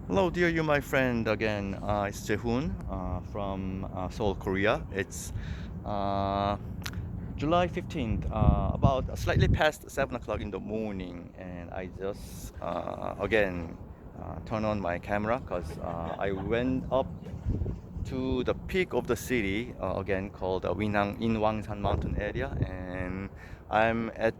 Hello, dear you, my friend. Again, it's Jaehoon from Seoul, Korea. It's uh, July 15th, about slightly past 7 o'clock in the morning, and I just again turn on my camera because I went up to the peak of the city again called Winhang in Wangsan mountain area, and I'm at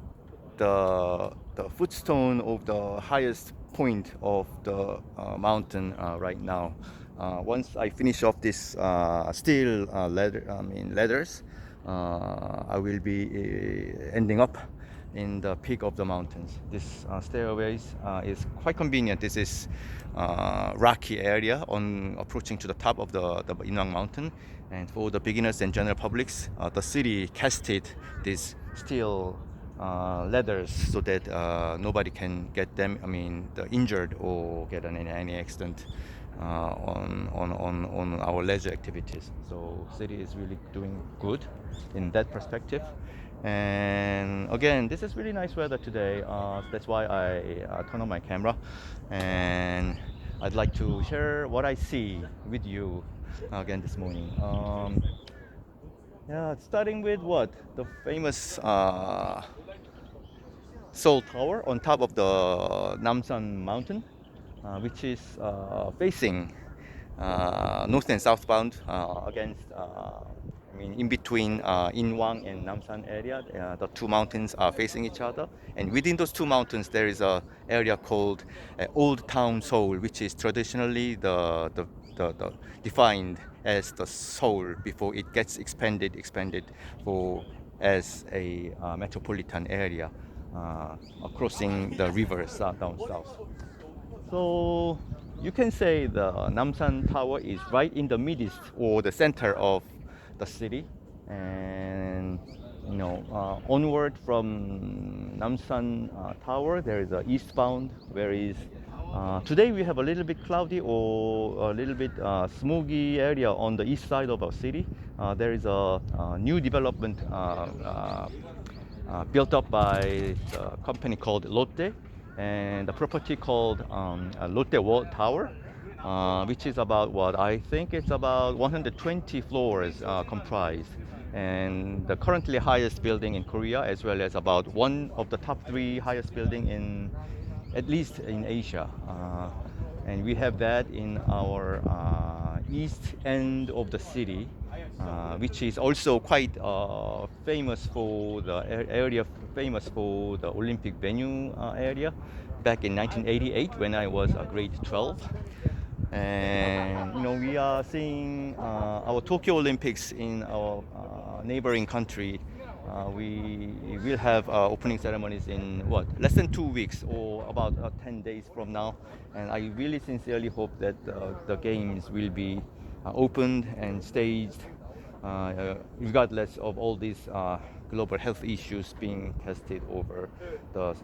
the footstone of the highest point of the mountain right now. Once I finish off this steel ladders, I will be ending up in the peak of the mountains. This stairways is quite convenient. This is rocky area on approaching to the top of the Inwang mountain. And for the beginners and general publics, the city casted these steel ladders so that nobody can get them, injured or get in any accident on our leisure activities. So city is really doing good in that perspective. And again, this is really nice weather today. That's why I turn on my camera, and I'd like to share what I see with you again this morning. Yeah, starting with what the famous Seoul Tower on top of the Namsan Mountain, which is facing north and southbound against, in between Inwang and Namsan area. The two mountains are facing each other, and within those two mountains, there is a area called Old Town Seoul, which is traditionally the defined as the Seoul before it gets expanded for as a metropolitan area crossing the river down south. So you can say the Namsan Tower is right in the midst or the center of the city, and onward from Namsan Tower there is a eastbound where is today we have a little bit cloudy or a little bit smoky area on the east side of our city. There is a new development built up by a company called Lotte, and the property called Lotte World Tower, which is about what I think it's about 120 floors comprised, and the currently highest building in Korea, as well as about one of the top three highest building in at least in Asia. And we have that in our east end of the city, which is also quite famous for the area famous for the Olympic venue area back in 1988 when I was a grade 12. And we are seeing our Tokyo Olympics in our neighboring country. We will have opening ceremonies in what less than 2 weeks or about 10 days from now, and I really sincerely hope that the games will be opened and staged regardless of all these global health issues being tested over the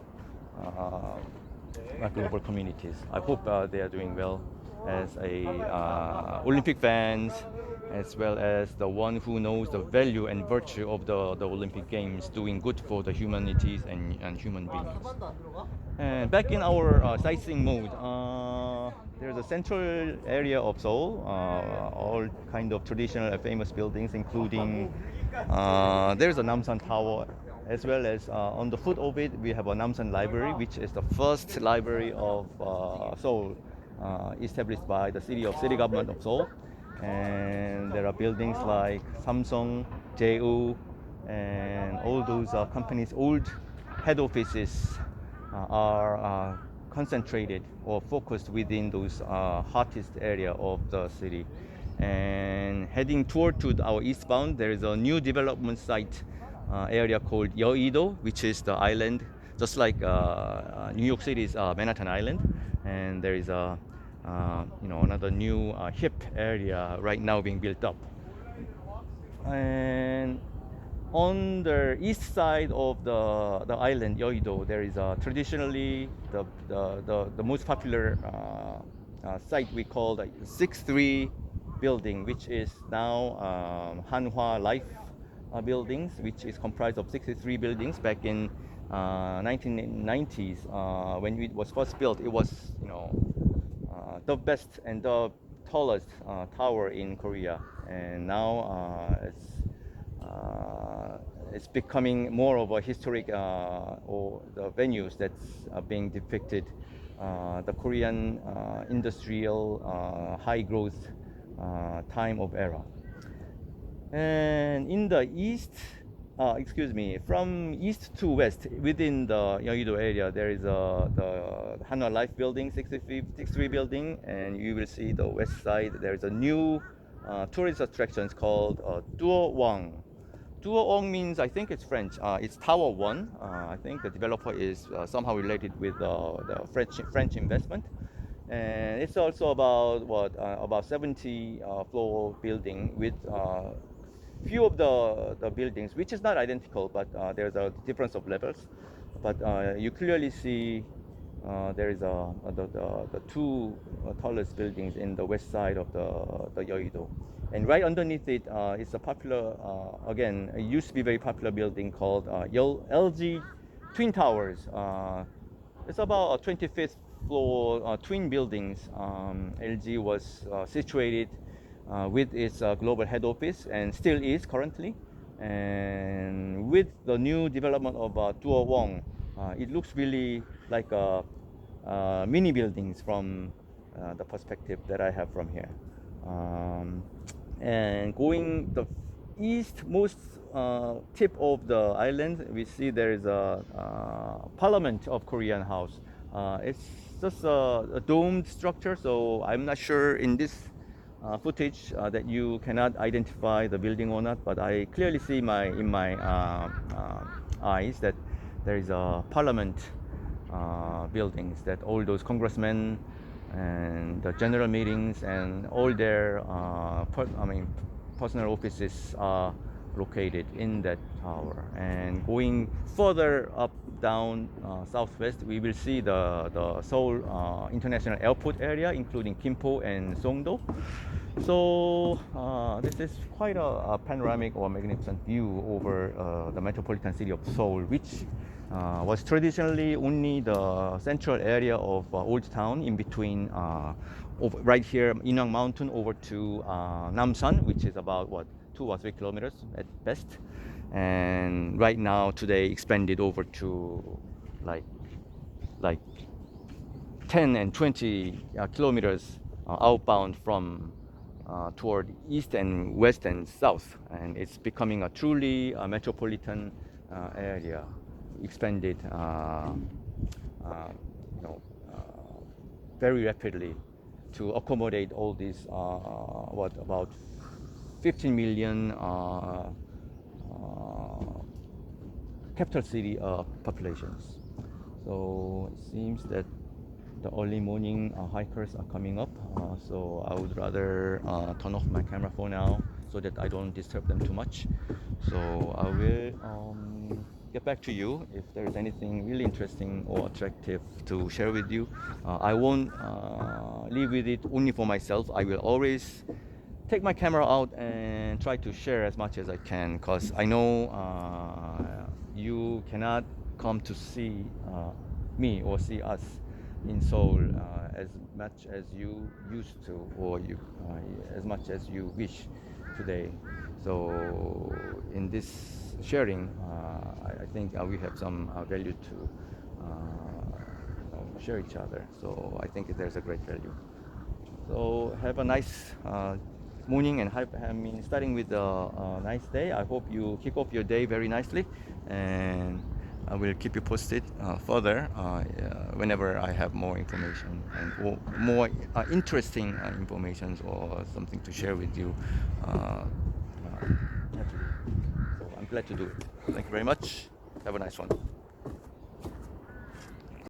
global communities. I hope they are doing well as a Olympic fans, as well as the one who knows the value and virtue of the Olympic Games, doing good for the humanities and human beings. And back in our sightseeing mode, there's a central area of Seoul, all kind of traditional and famous buildings, including there's a Namsan Tower, as well as on the foot of it we have a Namsan Library, which is the first library of Seoul, established by the city government of Seoul. And there are buildings like Samsung, JU, and all those companies' old head offices are concentrated or focused within those hottest area of the city. And heading toward to our eastbound, there is a new development site area called Yeouido, which is the island, just like New York City's Manhattan Island. And there is a another new hip area right now being built up. And on the east side of the island Yeouido, there is traditionally the most popular site we call the 6-3 building, which is now Hanwha Life buildings, which is comprised of 63 buildings. Back in 1990s, when it was first built, it was the best and the tallest tower in Korea, and now it's becoming more of a historic or the venues that's being depicted the Korean industrial high growth time of era. And in the east, from east to west within the Yeouido area, there is the Hanwha Life Building, 63 building, and you will see the west side. There is a new tourist attraction called Duo-wang. Duo-wang means, I think it's French. It's Tower One. I think the developer is somehow related with the French investment. And it's also about 70 floor building with few of the buildings, which is not identical, but there's a difference of levels. But you clearly see there is the two tallest buildings in the west side of the Yeouido. And right underneath it is a popular, again, it used to be very popular building called LG Twin Towers. It's about a 25th floor twin buildings. LG was situated with its global head office and still is currently. And with the new development of Duo-wang, it looks really like mini buildings from the perspective that I have from here. And going the eastmost tip of the island, we see there is a Parliament of Korean House. It's just a domed structure, so I'm not sure in this footage that you cannot identify the building or not, but I clearly see in my eyes that there is a Parliament buildings, that all those congressmen and the general meetings and all their personal offices are located in that tower. And going further up down southwest, we will see the Seoul International Airport area, including Gimpo and Songdo. So this is quite a panoramic or magnificent view over the metropolitan city of Seoul, which was traditionally only the central area of Old Town, in between right here Inwang Mountain over to Namsan, which is about 2 or 3 kilometers at best. And right now today expanded over to like 10 and 20 kilometers outbound from toward east and west and south, and it's becoming a truly metropolitan area, expanded very rapidly to accommodate all these about 15 million capital city populations. So it seems that the early morning hikers are coming up, so I would rather turn off my camera for now so that I don't disturb them too much. So I will get back to you if there is anything really interesting or attractive to share with you. I won't leave with it only for myself. I will always take my camera out and try to share as much as I can, because I know you cannot come to see me or see us in Seoul as much as you used to, or as much as you wish today. So in this sharing, I think we have some value to share each other. So I think there's a great value. So have a nice morning, and starting with a nice day. I hope you kick off your day very nicely, and I will keep you posted further whenever I have more information and more interesting information or something to share with you. So I'm glad to do it. Thank you very much. Have a nice one.